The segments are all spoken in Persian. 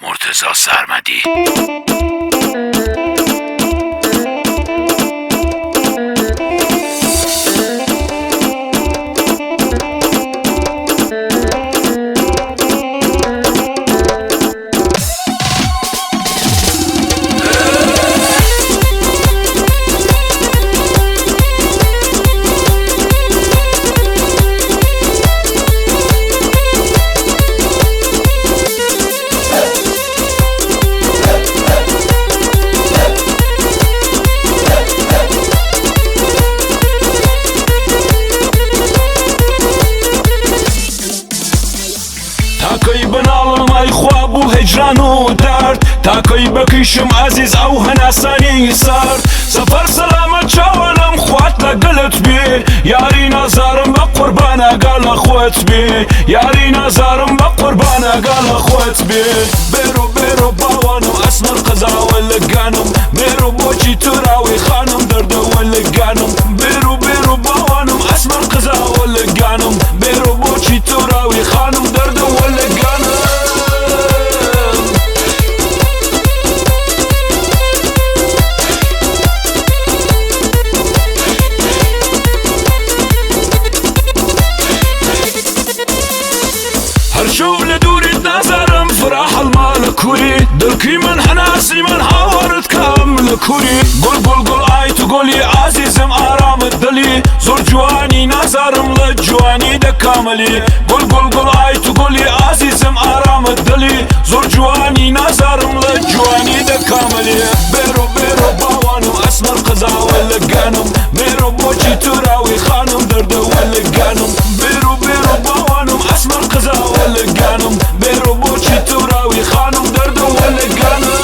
مرتضی سرمدی. تاکەی بناڵم ئەی خوا بوو هەجران و دەرد، تاکەی بکەیشم عەزیز ئەو هەناسانی سەر. سەفەر سەلامەت چاوانم خوات لەگەڵت بێ، یاری نازارم بە قوربان ئەگەر لە خۆت بێ، یاری نازارم بە قوربان ئەگەر لە خۆت بێ. بێرۆ بێرۆ باوانم ئەسمەر قەزاوە لەگانم، بێرۆ بۆچی توراوی خانم دەردەوە لەگانم. بێرۆ بێرۆ باوانم ئەسمەر قەزاوە لەگانم، بێرۆ بۆچی توراوی خانم دەردەوە لەگانم. هەرشەو لە دووریت نازارم فرا هەڵما لە کووری، دڵکی من هەناسی من هاوارت کەم لە کووری. گوڵ گوڵ گوڵ ئای تو گۆلی عازیزم ئارامت دڵی، زۆر جوانی نازارم لە جوانی دەکامەلی. گوڵ گوڵ گوڵ ئای تو گۆلی عازیزم ئارامت دڵی، زۆر جوانی نازارم لە جوانی دەکامەلی. بێرۆ بێرۆ باوانم ئەسمەر قەزاوە لەگانم، بێرۆ بۆچی توراوی خانم دەردەوە لەگانم. بێرۆ بێرۆ باوانم ئەسمەر قەزاوە لەگانم، بێرۆ بۆچی توراوی خانم دەردەوە لەگانم.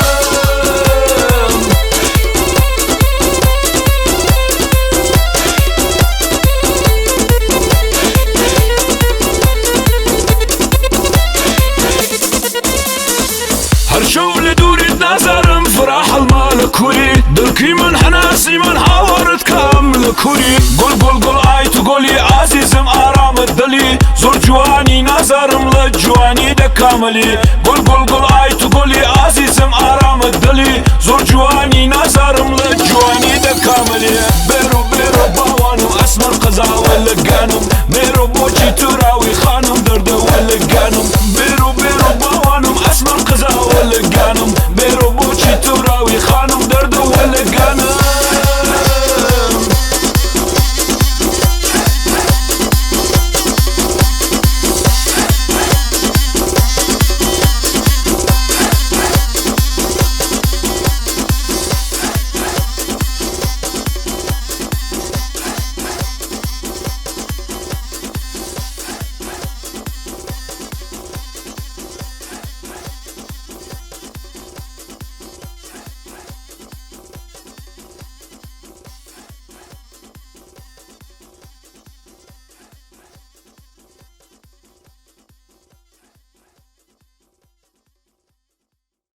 هەرشەو لە دووریت نازارم فرا هەڵما لە کووری، دڵکی من هەناسی من هاوارت کەم لە کووری. گوڵ گوڵ گوڵ ئای تو گۆلی عازیزم ئارامت دڵی، زۆر جوانی نازارم لە جوانی دەکامەلی. گوڵ گوڵ گوڵ ئای تو گۆلی عازیزم ئارامت دڵی، زۆر جوانی نازارم لە جوانی دەکامەلی. بێرۆ بێرۆ باوانم ئەسمەر قەزاوە لەگانم،